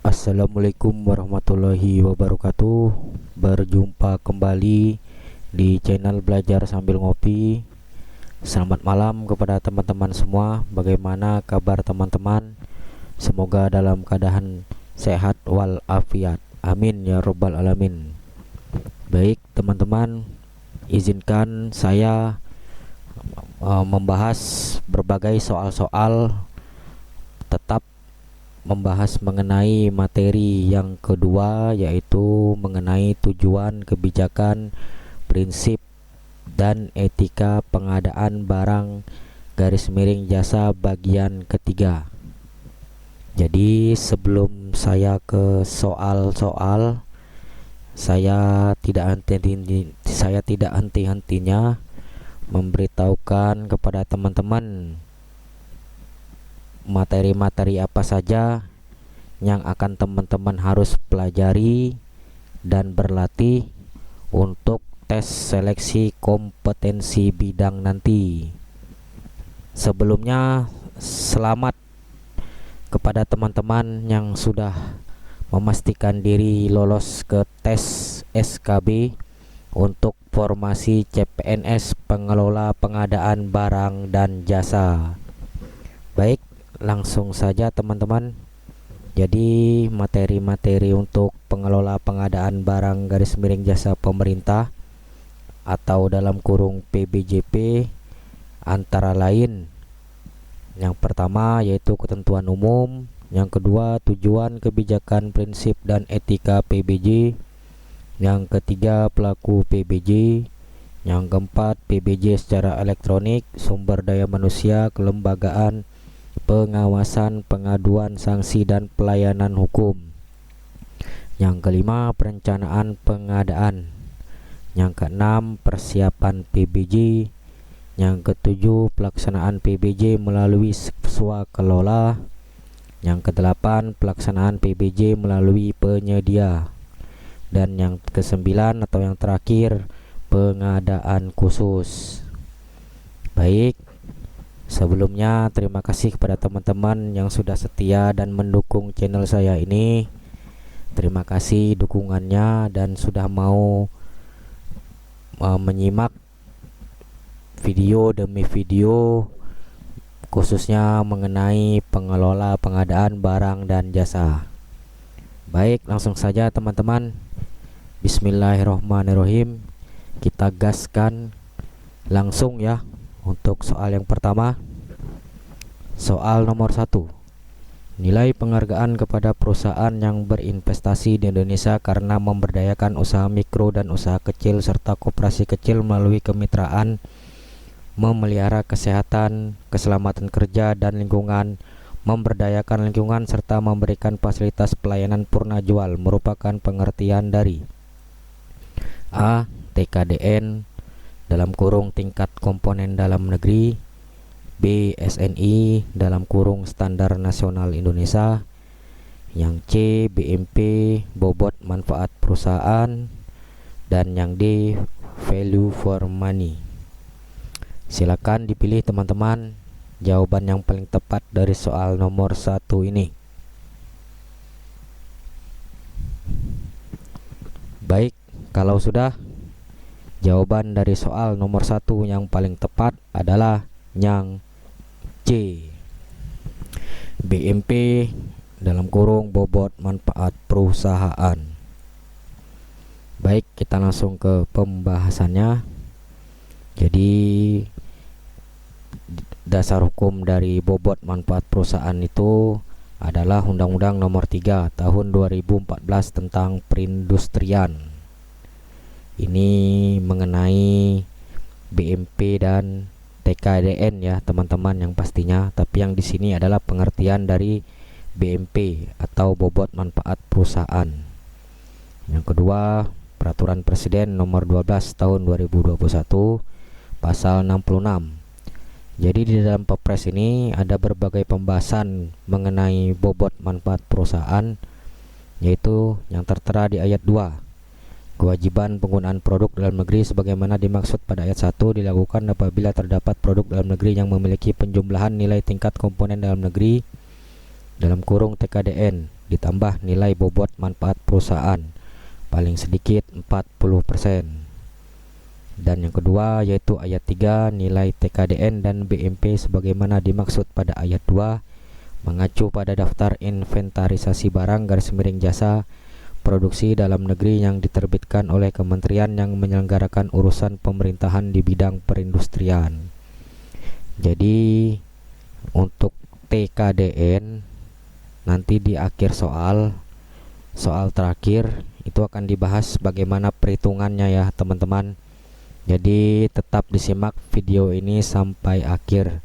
Assalamualaikum warahmatullahi wabarakatuh. Berjumpa kembali di channel Belajar Sambil Ngopi. Selamat malam kepada teman-teman semua. Bagaimana kabar teman-teman? Semoga dalam keadaan sehat walafiat. Amin ya robbal alamin. Baik teman-teman, izinkan saya membahas berbagai soal-soal, tetap membahas mengenai materi yang kedua, yaitu mengenai tujuan, kebijakan, prinsip, dan etika pengadaan barang garis miring jasa bagian ketiga. Jadi sebelum saya ke soal-soal, saya tidak henti-hentinya memberitahukan kepada teman-teman materi-materi apa saja yang akan teman-teman harus pelajari dan berlatih untuk tes seleksi kompetensi bidang nanti. Sebelumnya, selamat kepada teman-teman yang sudah memastikan diri lolos ke tes SKB untuk formasi CPNS Pengelola Pengadaan Barang dan Jasa. Baik, langsung saja teman-teman. Jadi materi-materi untuk pengelola pengadaan barang garis miring jasa pemerintah atau dalam kurung PBJP antara lain: yang pertama yaitu ketentuan umum, yang kedua tujuan, kebijakan, prinsip, dan etika PBJ, yang ketiga pelaku PBJ, yang keempat PBJ secara elektronik, sumber daya manusia, kelembagaan, pengawasan, pengaduan, sanksi, dan pelayanan hukum. Yang kelima perencanaan pengadaan. Yang keenam persiapan PBJ. Yang ketujuh pelaksanaan PBJ melalui swakelola. Yang kedelapan pelaksanaan PBJ melalui penyedia. Dan yang kesembilan atau yang terakhir pengadaan khusus. Baik, sebelumnya terima kasih kepada teman-teman yang sudah setia dan mendukung channel saya ini. Terima kasih dukungannya dan sudah mau menyimak video demi video, khususnya mengenai pengelola pengadaan barang dan jasa. Baik, langsung saja teman-teman. Bismillahirrohmanirrohim. Kita gaskan langsung ya. Untuk soal yang pertama, soal nomor 1. Nilai penghargaan kepada perusahaan yang berinvestasi di Indonesia karena memberdayakan usaha mikro dan usaha kecil serta koperasi kecil melalui kemitraan, memelihara kesehatan, keselamatan kerja dan lingkungan, memberdayakan lingkungan serta memberikan fasilitas pelayanan purna jual merupakan pengertian dari A. TKDN dalam kurung tingkat komponen dalam negeri, B. SNI dalam kurung standar nasional Indonesia, yang C. BMP bobot manfaat perusahaan, dan yang D. value for money. Silakan dipilih teman-teman jawaban yang paling tepat dari soal nomor 1 ini. Baik, kalau sudah, jawaban dari soal nomor 1 yang paling tepat adalah yang C. BMP dalam kurung bobot manfaat perusahaan. Baik, kita langsung ke pembahasannya. Jadi dasar hukum dari bobot manfaat perusahaan itu adalah Undang-Undang Nomor 3 Tahun 2014 tentang perindustrian. Ini mengenai BMP dan TKDN ya teman-teman yang pastinya, tapi yang di sini adalah pengertian dari BMP atau bobot manfaat perusahaan. Yang kedua, Peraturan Presiden Nomor 12 Tahun 2021 Pasal 66. Jadi di dalam Perpres ini ada berbagai pembahasan mengenai bobot manfaat perusahaan, yaitu yang tertera di ayat 2. Kewajiban penggunaan produk dalam negeri sebagaimana dimaksud pada ayat 1 dilakukan apabila terdapat produk dalam negeri yang memiliki penjumlahan nilai tingkat komponen dalam negeri dalam kurung TKDN ditambah nilai bobot manfaat perusahaan paling sedikit 40%. Dan yang kedua yaitu ayat 3, nilai TKDN dan BMP sebagaimana dimaksud pada ayat 2 mengacu pada daftar inventarisasi barang _jasa produksi dalam negeri yang diterbitkan oleh kementerian yang menyelenggarakan urusan pemerintahan di bidang perindustrian. Jadi untuk TKDN nanti di akhir soal terakhir itu akan dibahas bagaimana perhitungannya ya teman-teman. Jadi tetap disimak video ini sampai akhir.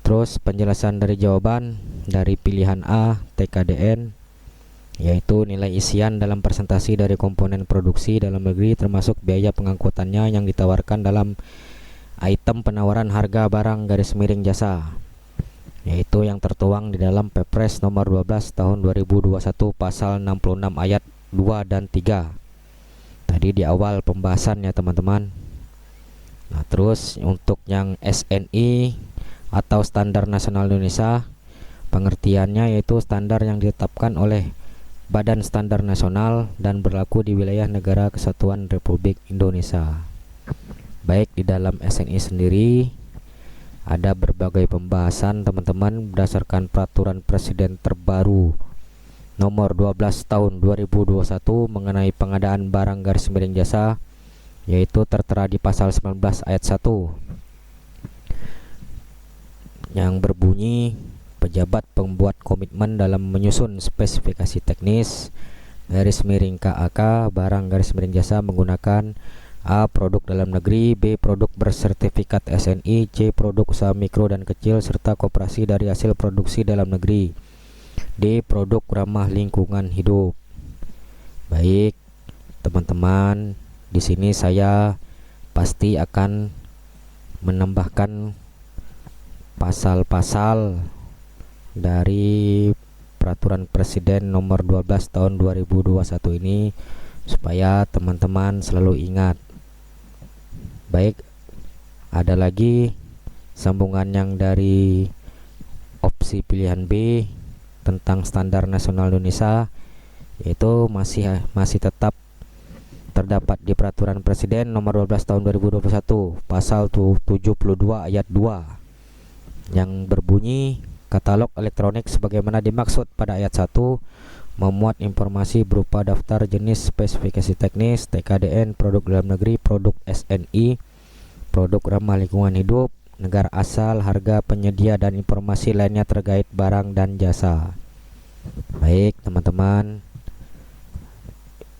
Terus penjelasan dari jawaban dari pilihan A TKDN yaitu nilai isian dalam presentasi dari komponen produksi dalam negeri termasuk biaya pengangkutannya yang ditawarkan dalam item penawaran harga barang _jasa, yaitu yang tertuang di dalam Perpres nomor 12 tahun 2021 pasal 66 ayat 2 dan 3 tadi di awal pembahasan ya teman-teman. Nah terus untuk yang SNI atau Standar Nasional Indonesia, pengertiannya yaitu standar yang ditetapkan oleh Badan Standar Nasional dan berlaku di wilayah Negara Kesatuan Republik Indonesia. Baik di dalam SNI sendiri ada berbagai pembahasan teman-teman berdasarkan peraturan presiden terbaru nomor 12 tahun 2021 mengenai pengadaan barang _jasa, yaitu tertera di pasal 19 ayat 1 yang berbunyi pejabat pembuat komitmen dalam menyusun spesifikasi teknis _KAK barang _jasa menggunakan A. produk dalam negeri, B. produk bersertifikat SNI, C. produk usaha mikro dan kecil serta koperasi dari hasil produksi dalam negeri, D. produk ramah lingkungan hidup. Baik teman-teman, di sini saya pasti akan menambahkan pasal-pasal dari peraturan presiden nomor 12 tahun 2021 ini supaya teman-teman selalu ingat. Baik, ada lagi sambungan yang dari opsi pilihan B tentang Standar Nasional Indonesia, yaitu masih tetap terdapat di peraturan presiden nomor 12 tahun 2021 pasal 72 ayat 2 yang berbunyi katalog elektronik sebagaimana dimaksud pada ayat 1 memuat informasi berupa daftar jenis spesifikasi teknis TKDN, produk dalam negeri, produk SNI, produk ramah lingkungan hidup, negara asal, harga, penyedia, dan informasi lainnya terkait barang dan jasa. Baik teman-teman,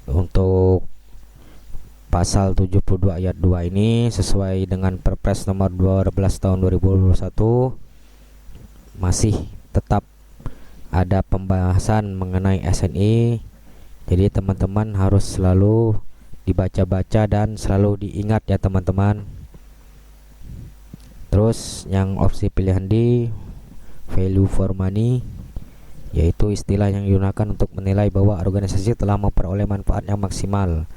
untuk pasal 72 ayat 2 ini sesuai dengan Perpres nomor 12 tahun 2021 masih tetap ada pembahasan mengenai SNI. Jadi teman-teman harus selalu dibaca-baca dan selalu diingat ya teman-teman. Terus yang opsi pilihan D, value for money, yaitu istilah yang digunakan untuk menilai bahwa organisasi telah memperoleh manfaat yang maksimal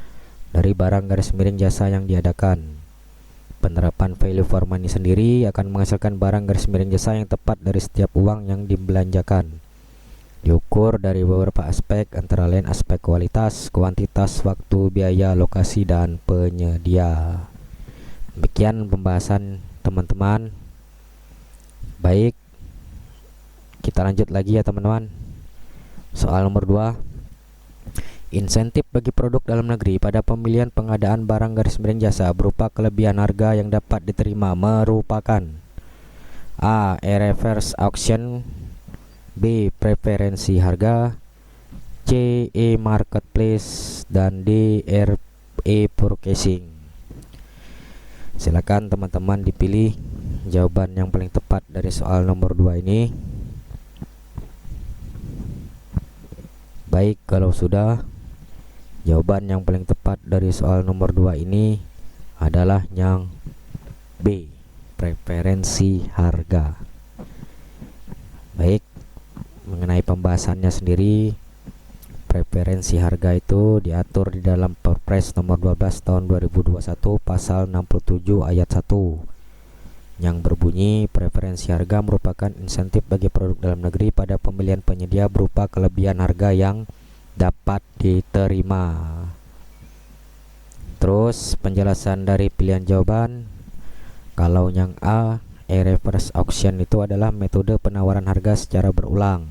dari barang _jasa yang diadakan. Penerapan value for money sendiri akan menghasilkan barang _jasa yang tepat dari setiap uang yang dibelanjakan. Diukur dari beberapa aspek, antara lain aspek kualitas, kuantitas, waktu, biaya, lokasi, dan penyedia. Demikian pembahasan teman-teman. Baik, kita lanjut lagi ya teman-teman. Soal nomor 2, insentif bagi produk dalam negeri pada pemilihan pengadaan barang _jasa berupa kelebihan harga yang dapat diterima merupakan A. reverse auction, B. preferensi harga, C. marketplace, dan D. purchasing. Silakan teman-teman dipilih jawaban yang paling tepat dari soal nomor 2 ini. Baik, kalau sudah, jawaban yang paling tepat dari soal nomor 2 ini adalah yang B, preferensi harga. Baik, mengenai pembahasannya sendiri, preferensi harga itu diatur di dalam Perpres nomor 12 tahun 2021 pasal 67 ayat 1 yang berbunyi preferensi harga merupakan insentif bagi produk dalam negeri pada pemilihan penyedia berupa kelebihan harga yang dapat diterima. Terus penjelasan dari pilihan jawaban. Kalau yang A, reverse auction itu adalah metode penawaran harga secara berulang.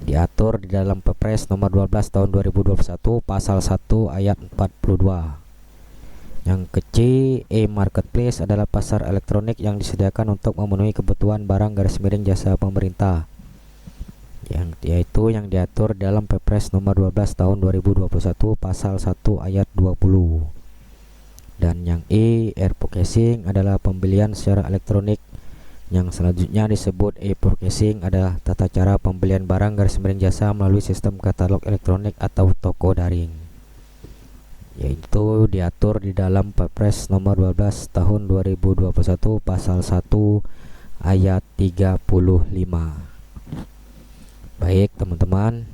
Diatur di dalam Perpres nomor 12 tahun 2021 pasal 1 ayat 42. Yang C, e-marketplace adalah pasar elektronik yang disediakan untuk memenuhi kebutuhan barang _jasa pemerintah, yaitu yang diatur dalam Perpres nomor 12 tahun 2021 pasal 1 ayat 20. Dan yang E, e-purchasing adalah pembelian secara elektronik. Yang selanjutnya disebut e-purchasing adalah tata cara pembelian barang _jasa melalui sistem katalog elektronik atau toko daring, yaitu diatur di dalam Perpres nomor 12 tahun 2021 pasal 1 ayat 35. Baik teman-teman,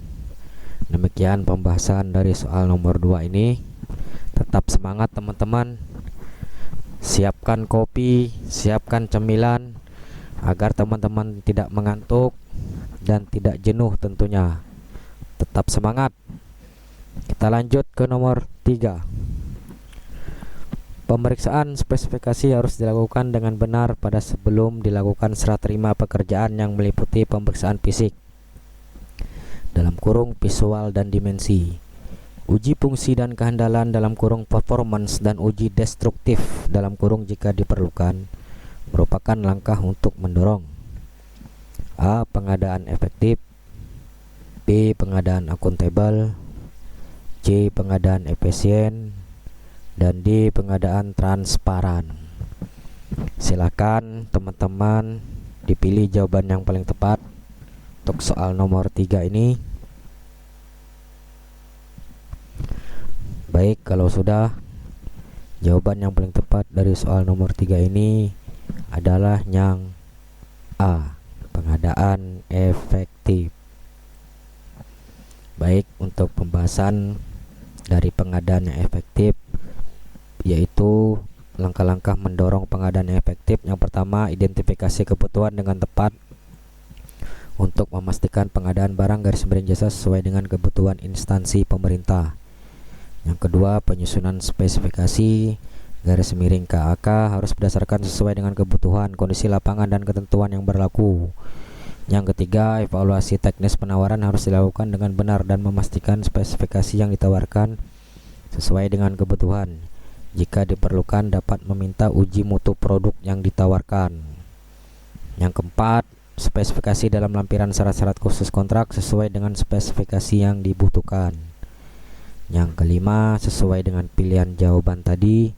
demikian pembahasan dari soal nomor 2 ini. Tetap semangat teman-teman. Siapkan kopi, siapkan cemilan agar teman-teman tidak mengantuk dan tidak jenuh tentunya. Tetap semangat. Kita lanjut ke nomor 3. Pemeriksaan spesifikasi harus dilakukan dengan benar pada sebelum dilakukan serah terima pekerjaan yang meliputi pemeriksaan fisik dalam kurung visual dan dimensi, uji fungsi dan kehandalan dalam kurung performance, dan uji destruktif dalam kurung jika diperlukan, merupakan langkah untuk mendorong A. Pengadaan efektif, B. Pengadaan akuntabel, C. Pengadaan efisien, dan D. Pengadaan transparan. Silakan teman-teman dipilih jawaban yang paling tepat untuk soal nomor 3 ini. Baik, kalau sudah, jawaban yang paling tepat dari soal nomor 3 ini adalah yang A. Pengadaan efektif. Baik, untuk pembahasan dari pengadaan yang efektif, yaitu langkah-langkah mendorong pengadaan yang efektif. Yang pertama, identifikasi kebutuhan dengan tepat untuk memastikan pengadaan barang _jasa sesuai dengan kebutuhan instansi pemerintah. Yang kedua, penyusunan spesifikasi _KAK harus berdasarkan sesuai dengan kebutuhan, kondisi lapangan, dan ketentuan yang berlaku. Yang ketiga, evaluasi teknis penawaran harus dilakukan dengan benar dan memastikan spesifikasi yang ditawarkan sesuai dengan kebutuhan. Jika diperlukan, dapat meminta uji mutu produk yang ditawarkan. Yang keempat, spesifikasi dalam lampiran syarat-syarat khusus kontrak sesuai dengan spesifikasi yang dibutuhkan. Yang kelima, sesuai dengan pilihan jawaban tadi,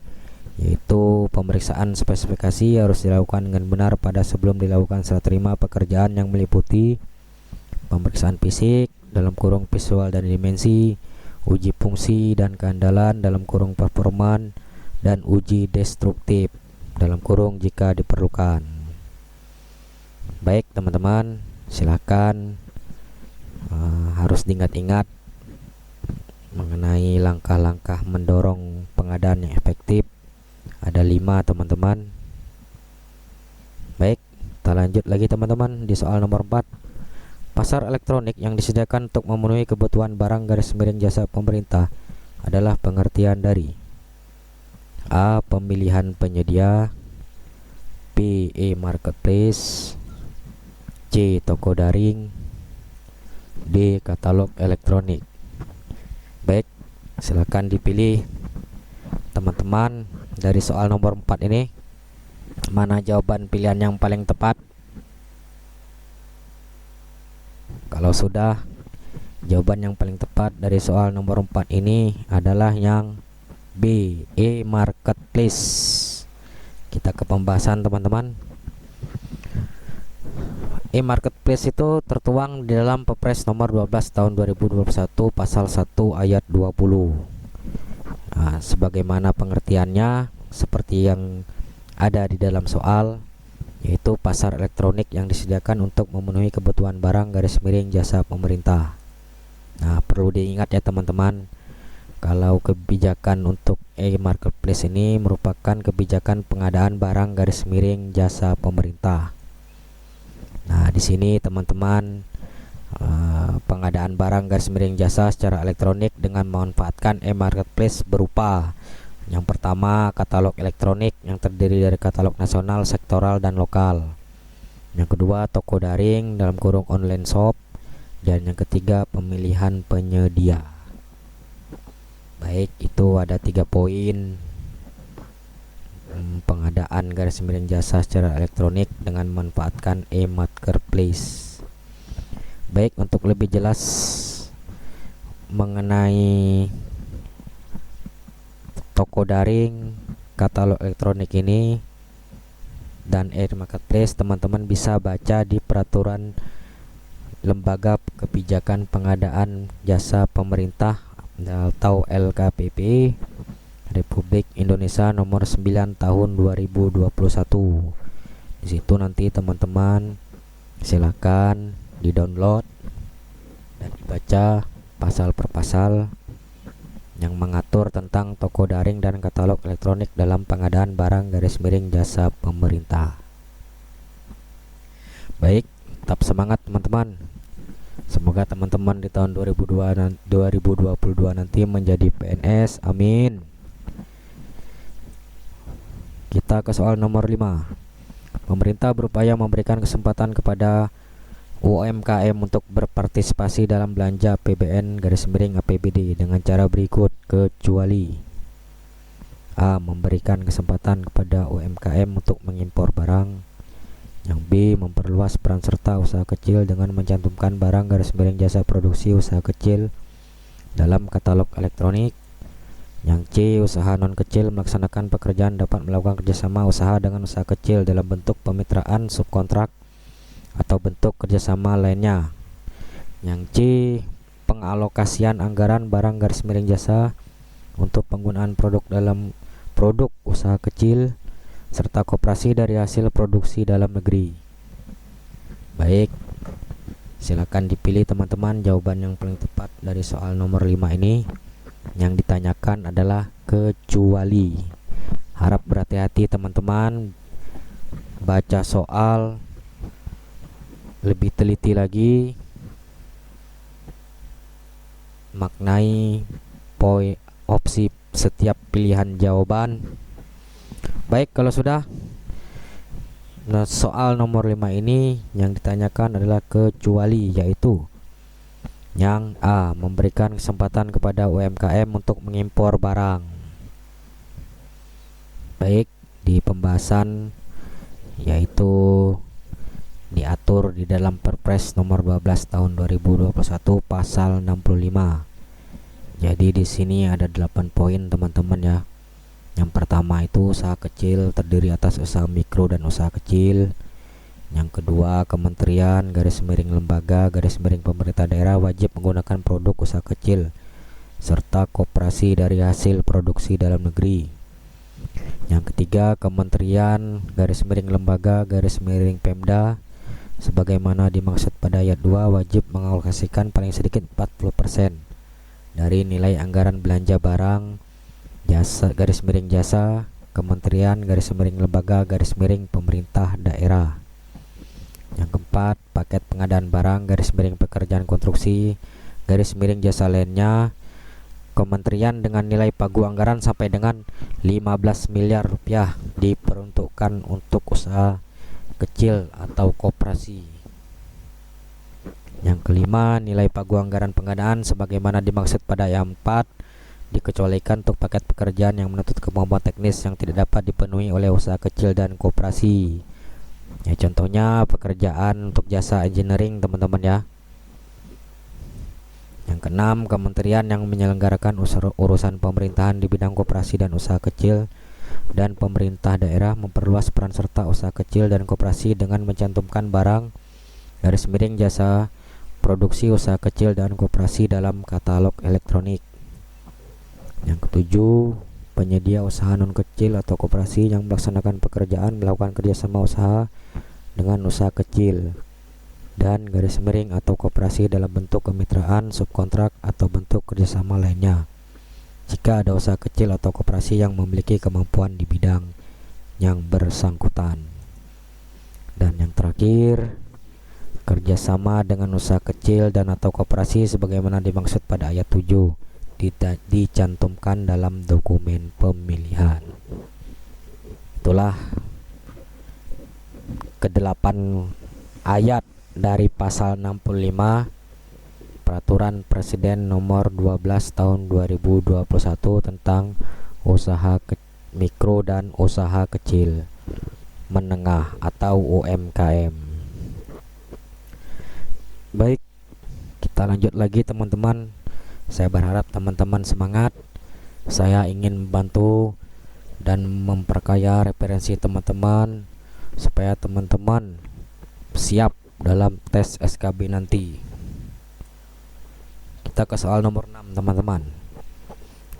yaitu pemeriksaan spesifikasi harus dilakukan dengan benar pada sebelum dilakukan serah terima pekerjaan yang meliputi pemeriksaan fisik dalam kurung visual dan dimensi, uji fungsi dan kehandalan dalam kurung performan, dan uji destruktif dalam kurung jika diperlukan. Baik teman-teman, silakan harus diingat-ingat mengenai langkah-langkah mendorong pengadaan yang efektif. Ada 5 teman-teman. Baik, kita lanjut lagi teman-teman di soal nomor 4. Pasar elektronik yang disediakan untuk memenuhi kebutuhan barang _jasa pemerintah adalah pengertian dari A. Pemilihan penyedia, B. e-marketplace, C. Toko daring, D. Katalog elektronik. Baik, silakan dipilih teman-teman dari soal nomor 4 ini, mana jawaban pilihan yang paling tepat. Kalau sudah, jawaban yang paling tepat dari soal nomor 4 ini adalah yang B. e-marketplace. Kita ke pembahasan teman-teman. E-marketplace itu tertuang di dalam Perpres nomor 12 tahun 2021 pasal 1 ayat 20. Sebagaimana pengertiannya seperti yang ada di dalam soal, yaitu pasar elektronik yang disediakan untuk memenuhi kebutuhan barang _jasa pemerintah. Perlu diingat ya teman-teman, kalau kebijakan untuk e-marketplace ini merupakan kebijakan pengadaan barang garis miring jasa pemerintah. Nah, di sini teman-teman, pengadaan barang garis miring jasa secara elektronik dengan memanfaatkan e-marketplace berupa yang pertama, katalog elektronik yang terdiri dari katalog nasional, sektoral, dan lokal. Yang kedua, toko daring dalam kurung online shop. Dan yang ketiga, pemilihan penyedia. Baik, itu ada 3 poin pengadaan garis miring jasa secara elektronik dengan memanfaatkan e-marketplace. Baik, untuk lebih jelas mengenai toko daring, katalog elektronik ini dan e-marketplace, teman-teman bisa baca di peraturan Lembaga Kebijakan Pengadaan Jasa Pemerintah atau LKPP Republik Indonesia nomor 9 tahun 2021. Di situ nanti teman-teman silakan di-download dan dibaca pasal per pasal yang mengatur tentang toko daring dan katalog elektronik dalam pengadaan barang garis miring jasa pemerintah. Baik, tetap semangat teman-teman. Semoga teman-teman di tahun 2022 nanti menjadi PNS. Amin. Kita ke soal nomor 5. Pemerintah berupaya memberikan kesempatan kepada UMKM untuk berpartisipasi dalam belanja APBN garis miring APBD dengan cara berikut, kecuali A. Memberikan kesempatan kepada UMKM untuk mengimpor barang. Yang B. Memperluas peran serta usaha kecil dengan mencantumkan barang garis miring jasa produksi usaha kecil dalam katalog elektronik. Yang C. Usaha non kecil melaksanakan pekerjaan dapat melakukan kerjasama usaha dengan usaha kecil dalam bentuk pemitraan, subkontrak, atau bentuk kerjasama lainnya. Yang C. Pengalokasian anggaran barang garis miring jasa untuk penggunaan produk dalam produk usaha kecil serta koperasi dari hasil produksi dalam negeri. Baik, silakan dipilih teman-teman jawaban yang paling tepat dari soal nomor 5 ini. Yang ditanyakan adalah kecuali. Harap berhati-hati teman-teman, baca soal lebih teliti lagi, maknai poin opsi setiap pilihan jawaban. Baik, kalau sudah, nah, soal nomor 5 ini yang ditanyakan adalah kecuali, yaitu yang A. Memberikan kesempatan kepada UMKM untuk mengimpor barang. Baik, di pembahasan yaitu diatur di dalam Perpres nomor 12 tahun 2021 pasal 65. Jadi di sini ada 8 poin teman-teman ya. Yang pertama itu usaha kecil terdiri atas usaha mikro dan usaha kecil. Yang kedua, kementerian garis miring lembaga garis miring pemerintah daerah wajib menggunakan produk usaha kecil serta koperasi dari hasil produksi dalam negeri. Yang ketiga, kementerian garis miring lembaga garis miring Pemda sebagaimana dimaksud pada ayat 2 wajib mengalokasikan paling sedikit 40% dari nilai anggaran belanja barang jasa garis miring jasa kementerian garis miring lembaga garis miring pemerintah daerah. Yang keempat, paket pengadaan barang garis miring pekerjaan konstruksi garis miring jasa lainnya kementerian dengan nilai pagu anggaran sampai dengan 15 miliar rupiah diperuntukkan untuk usaha kecil atau koperasi. Yang kelima, nilai pagu anggaran pengadaan sebagaimana dimaksud pada ayat 4 dikecualikan untuk paket pekerjaan yang menuntut kemampuan teknis yang tidak dapat dipenuhi oleh usaha kecil dan koperasi. Ya, contohnya pekerjaan untuk jasa engineering teman-teman ya. Yang keenam, kementerian yang menyelenggarakan urusan pemerintahan di bidang koperasi dan usaha kecil dan pemerintah daerah memperluas peran serta usaha kecil dan koperasi dengan mencantumkan barang garis miring jasa produksi usaha kecil dan koperasi dalam katalog elektronik. Yang ketujuh, penyedia usaha non kecil atau koperasi yang melaksanakan pekerjaan melakukan kerjasama usaha dengan usaha kecil dan garis miring atau koperasi dalam bentuk kemitraan, subkontrak, atau bentuk kerjasama lainnya. jika ada usaha kecil atau koperasi yang memiliki kemampuan di bidang yang bersangkutan. Dan yang terakhir, kerjasama dengan usaha kecil dan atau koperasi sebagaimana dimaksud pada ayat 7 dicantumkan dalam dokumen pemilihan. Itulah ke-8 ayat dari pasal 65 Peraturan Presiden nomor 12 tahun 2021 tentang usaha mikro dan usaha kecil menengah atau UMKM. Baik, kita lanjut lagi teman-teman. Saya berharap teman-teman semangat. Saya ingin membantu dan memperkaya referensi teman-teman supaya teman-teman siap dalam tes SKB nanti. Kita ke soal nomor 6 teman-teman.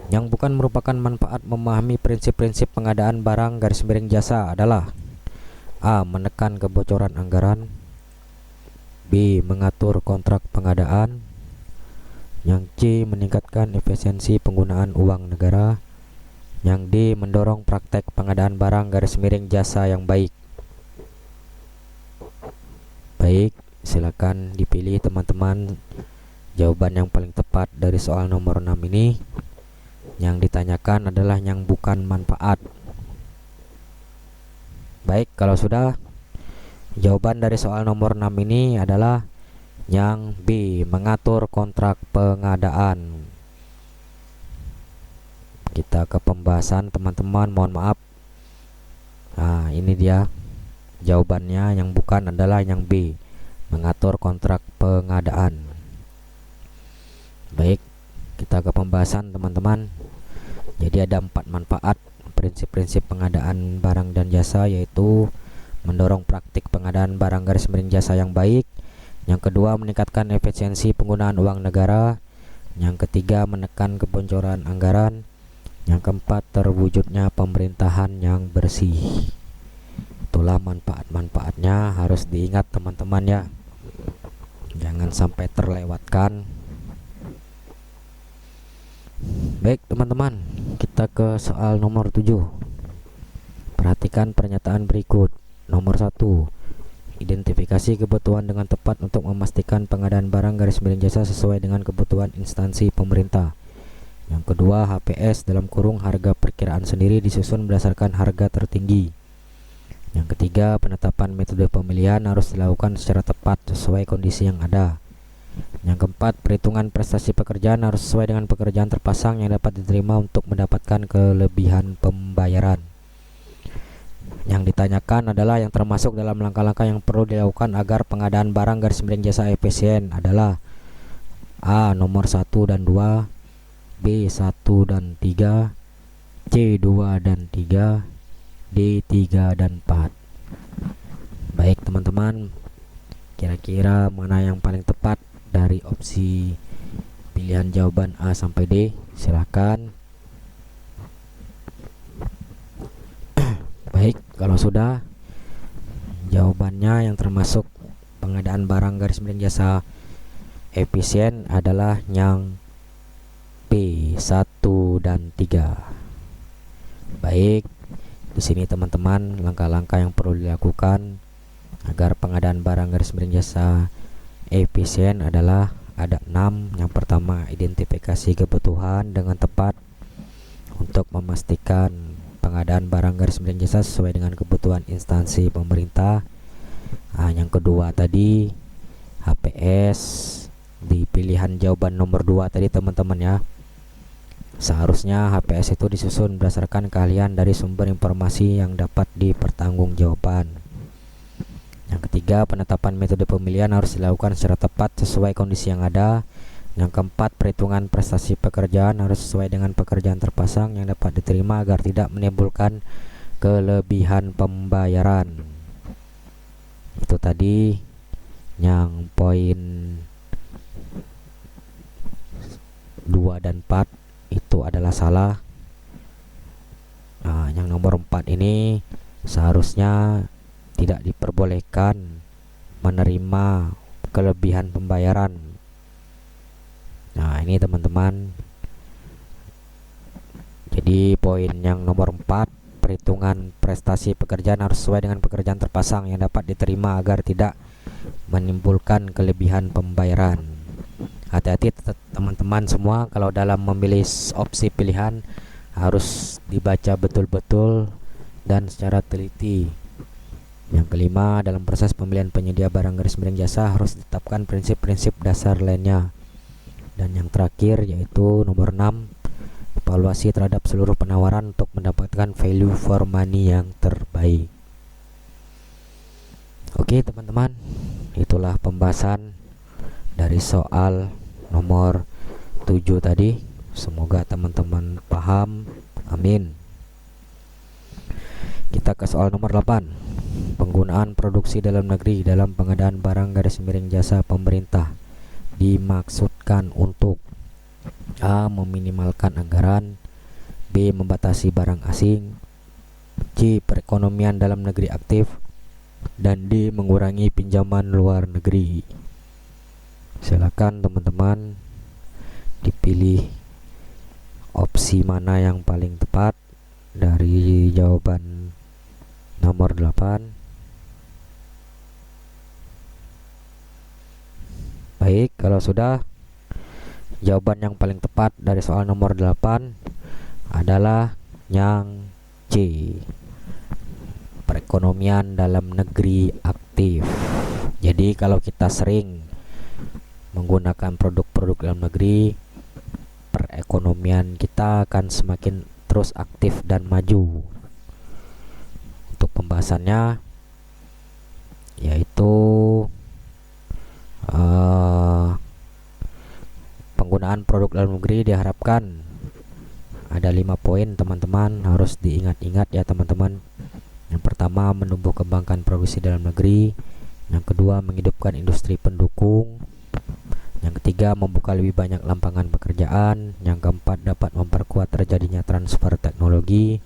Yang bukan merupakan manfaat memahami prinsip-prinsip pengadaan barang / jasa adalah: A. Menekan kebocoran anggaran. B. Mengatur kontrak pengadaan. Yang C. Meningkatkan efisiensi penggunaan uang negara. Yang D. Mendorong praktek pengadaan barang / jasa yang baik. Baik, silakan dipilih teman-teman jawaban yang paling tepat dari soal nomor 6 ini. Yang ditanyakan adalah yang bukan manfaat. Baik, kalau sudah, jawaban dari soal nomor 6 ini adalah yang B, mengatur kontrak pengadaan. Kita ke pembahasan teman-teman, mohon maaf. Nah, ini dia jawabannya. Yang bukan adalah yang B, mengatur kontrak pengadaan. Baik, kita ke pembahasan teman-teman. Jadi ada 4 manfaat prinsip-prinsip pengadaan barang dan jasa, yaitu mendorong praktik pengadaan barang / jasa yang baik. Yang kedua, meningkatkan efisiensi penggunaan uang negara. Yang ketiga, menekan kebocoran anggaran. Yang keempat, terwujudnya pemerintahan yang bersih. Itulah manfaat-manfaatnya, harus diingat teman-teman ya. Jangan sampai terlewatkan. Baik teman-teman, kita ke soal nomor 7. Perhatikan pernyataan berikut. Nomor 1, identifikasi kebutuhan dengan tepat untuk memastikan pengadaan barang / jasa sesuai dengan kebutuhan instansi pemerintah. Yang kedua, HPS (harga perkiraan sendiri) disusun berdasarkan harga tertinggi. Yang ketiga, penetapan metode pemilihan harus dilakukan secara tepat sesuai kondisi yang ada. Yang keempat, perhitungan prestasi pekerjaan harus sesuai dengan pekerjaan terpasang yang dapat diterima untuk mendapatkan kelebihan pembayaran. Yang ditanyakan adalah yang termasuk dalam langkah-langkah yang perlu dilakukan agar pengadaan barang / jasa efisien adalah: A. Nomor 1 dan 2, B. 1 dan 3, C. 2 dan 3, D. 3 dan 4. Baik teman-teman, kira-kira mana yang paling tepat dari opsi pilihan jawaban A sampai D? Silakan. Baik, kalau sudah, jawabannya yang termasuk pengadaan barang / jasa efisien adalah yang B, 1 dan 3. Baik, di sini teman-teman, langkah-langkah yang perlu dilakukan agar pengadaan barang / jasa efisien adalah ada 6. Yang pertama, identifikasi kebutuhan dengan tepat untuk memastikan pengadaan barang / jasa sesuai dengan kebutuhan instansi pemerintah. Nah, yang kedua tadi, HPS di pilihan jawaban nomor 2 tadi teman-teman ya. Seharusnya HPS itu disusun berdasarkan keahlian dari sumber informasi yang dapat dipertanggungjawabkan. Yang ketiga, penetapan metode pemilihan harus dilakukan secara tepat sesuai kondisi yang ada. Yang keempat, perhitungan prestasi pekerjaan harus sesuai dengan pekerjaan terpasang yang dapat diterima agar tidak menimbulkan kelebihan pembayaran. Itu tadi yang poin 2 dan 4 itu adalah salah. Nah, yang nomor 4 ini seharusnya tidak diperbolehkan menerima kelebihan pembayaran. Nah, ini teman-teman Jadi poin yang nomor 4, perhitungan prestasi pekerjaan harus sesuai dengan pekerjaan terpasang yang dapat diterima agar tidak menimbulkan kelebihan pembayaran. Hati-hati teman-teman semua, kalau dalam memilih opsi pilihan harus dibaca betul-betul dan secara teliti. Yang kelima, dalam proses pemilihan penyedia barang garis miring jasa harus ditetapkan prinsip-prinsip dasar lainnya. Dan yang terakhir yaitu nomor 6, evaluasi terhadap seluruh penawaran untuk mendapatkan value for money yang terbaik. Oke teman-teman, itulah pembahasan dari soal nomor 7 tadi. Semoga teman-teman paham. Amin. Kita ke soal nomor 8. Penggunaan produksi dalam negeri dalam pengadaan barang garis miring jasa pemerintah dimaksudkan untuk A. Meminimalkan anggaran, B. Membatasi barang asing, C. Perekonomian dalam negeri aktif, dan D. Mengurangi pinjaman luar negeri. Silakan teman-teman dipilih opsi mana yang paling tepat dari jawaban nomor 8. Baik, kalau sudah, jawaban yang paling tepat dari soal nomor 8 adalah yang C. Perekonomian dalam negeri aktif. Jadi kalau kita sering menggunakan produk-produk dalam negeri, perekonomian kita akan semakin terus aktif dan maju. Untuk pembahasannya yaitu penggunaan produk dalam negeri diharapkan ada 5 poin teman-teman, harus diingat-ingat ya teman-teman. Yang pertama, menumbuh kembangkan produksi dalam negeri. Yang kedua, menghidupkan industri pendukung. Yang ketiga, membuka lebih banyak lapangan pekerjaan. Yang keempat, dapat memperkuat terjadinya transfer teknologi.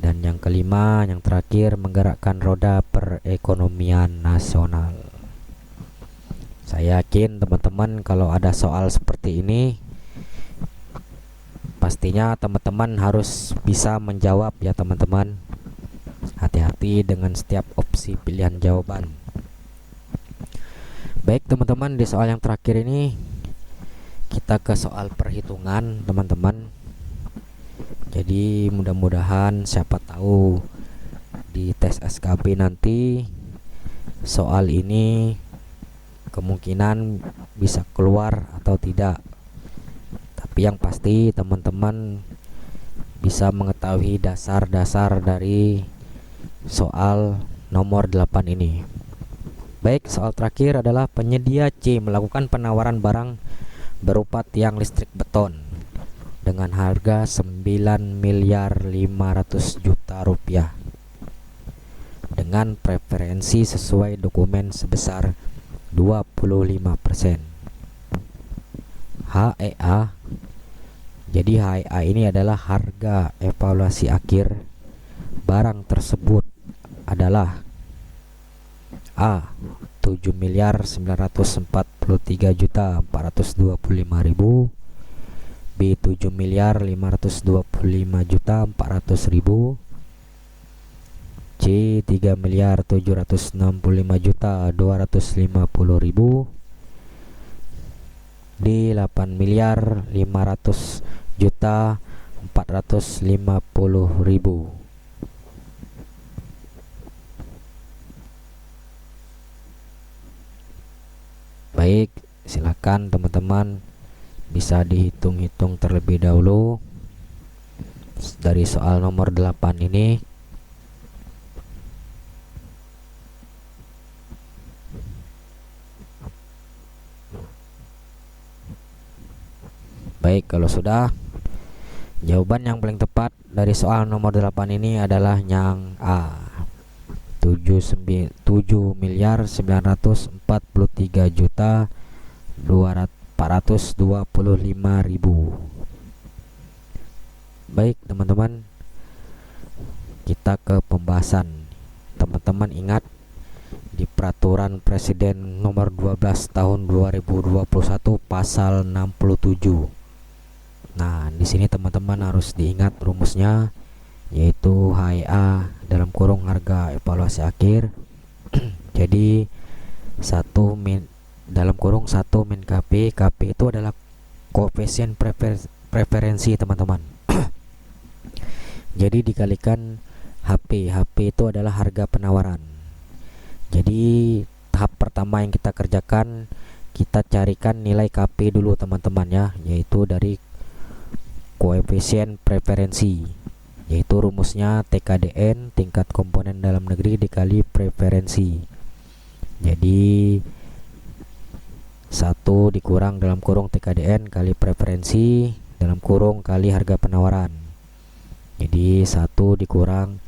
Dan yang kelima, yang terakhir, menggerakkan roda perekonomian nasional. Saya yakin teman-teman kalau ada soal seperti ini, pastinya teman-teman harus bisa menjawab ya teman-teman. Hati-hati dengan setiap opsi pilihan jawaban. Baik teman-teman, di soal yang terakhir ini kita ke soal perhitungan teman-teman. Jadi mudah-mudahan siapa tahu di tes SKB nanti soal ini kemungkinan bisa keluar atau tidak. Tapi yang pasti teman-teman bisa mengetahui dasar-dasar dari soal nomor 8 ini. Baik, soal terakhir adalah penyedia C melakukan penawaran barang berupa tiang listrik beton dengan harga 9.500.000.000 rupiah dengan preferensi sesuai dokumen sebesar 25%. HEA. Jadi HEA ini adalah harga evaluasi akhir barang tersebut adalah A. 7.943.425.000, B. 7.525.400.000, C. 3.765.250.000, D. 8.500.450.000. Baik, silakan teman-teman bisa dihitung-hitung terlebih dahulu dari soal nomor 8 ini. Baik, kalau sudah, jawaban yang paling tepat dari soal nomor 8 ini adalah yang A. 7.943.425.000. Baik teman-teman, kita ke pembahasan. Teman-teman ingat di peraturan presiden nomor 12 tahun 2021 pasal 67 Nah, di sini teman-teman harus diingat rumusnya, yaitu HEA dalam kurung harga evaluasi akhir. Jadi dalam kurung 1 min KP. KP itu adalah koefisien preferensi teman-teman. Jadi dikalikan HP. HP itu adalah harga penawaran. Jadi tahap pertama yang kita kerjakan, kita carikan nilai KP dulu teman-teman ya, yaitu dari koefisien preferensi, yaitu rumusnya TKDN, tingkat komponen dalam negeri, dikali preferensi. Jadi 1 dikurang dalam kurung TKDN kali preferensi dalam kurung kali harga penawaran. Jadi 1 dikurang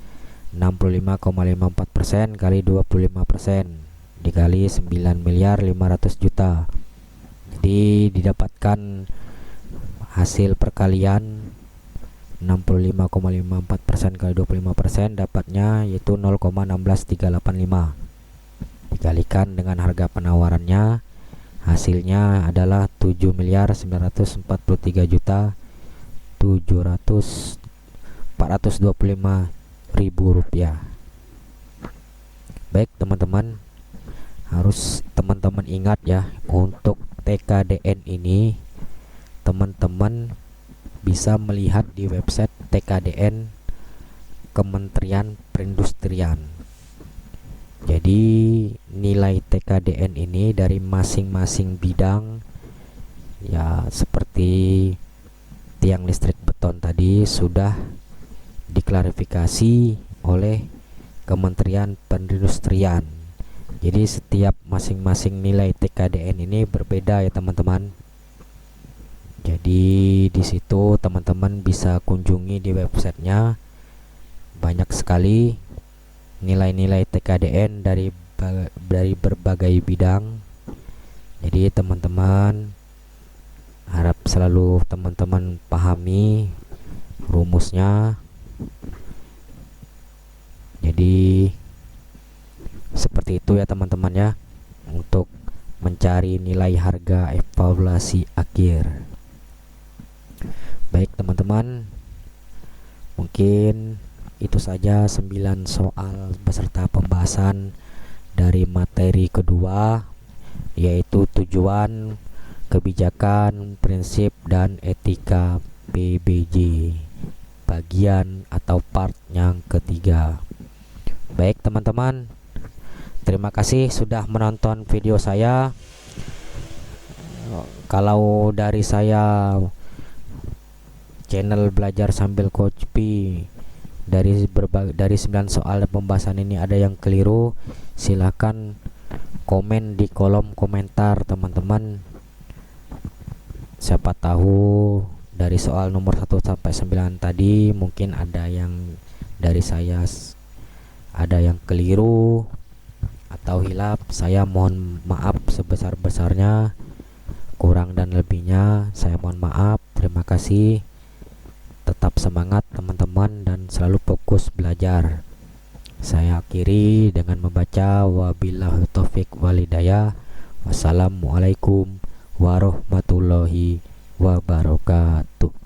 65,54% kali 25% dikali 9.500.000.000. Jadi didapatkan hasil perkalian 65,54% kali 25% dapatnya yaitu 0,16385. Dikalikan dengan harga penawarannya, hasilnya adalah 7.943.425.000 rupiah. Baik teman-teman, harus teman-teman ingat ya, untuk TKDN ini teman-teman bisa melihat di website TKDN Kementerian Perindustrian. Jadi nilai TKDN ini dari masing-masing bidang ya, seperti tiang listrik beton tadi sudah diklarifikasi oleh Kementerian Perindustrian. Jadi setiap masing-masing nilai TKDN ini berbeda ya teman-teman. Jadi di situ teman-teman bisa kunjungi di websitenya, banyak sekali nilai-nilai TKDN dari berbagai bidang. Jadi teman-teman, harap selalu teman-teman pahami rumusnya. Jadi seperti itu ya teman-teman ya, untuk mencari nilai harga evaluasi akhir. Baik teman-teman, mungkin itu saja 9 soal beserta pembahasan dari materi kedua, yaitu tujuan, kebijakan, prinsip, dan etika PBJ, bagian atau part yang ketiga. Baik teman-teman, terima kasih sudah menonton video saya. Kalau dari saya, channel Belajar Sambil Coach P, dari 9 soal dan pembahasan ini ada yang keliru, silahkan komen di kolom komentar teman-teman. Siapa tahu dari soal nomor 1 sampai 9 tadi mungkin ada yang dari saya ada yang keliru atau hilaf. Saya mohon maaf sebesar-besarnya, kurang dan lebihnya saya mohon maaf. Terima kasih. Tetap semangat teman-teman dan selalu fokus belajar. Saya akhiri dengan membaca wabillahi taufik walhidayah. Wassalamualaikum warahmatullahi wabarakatuh.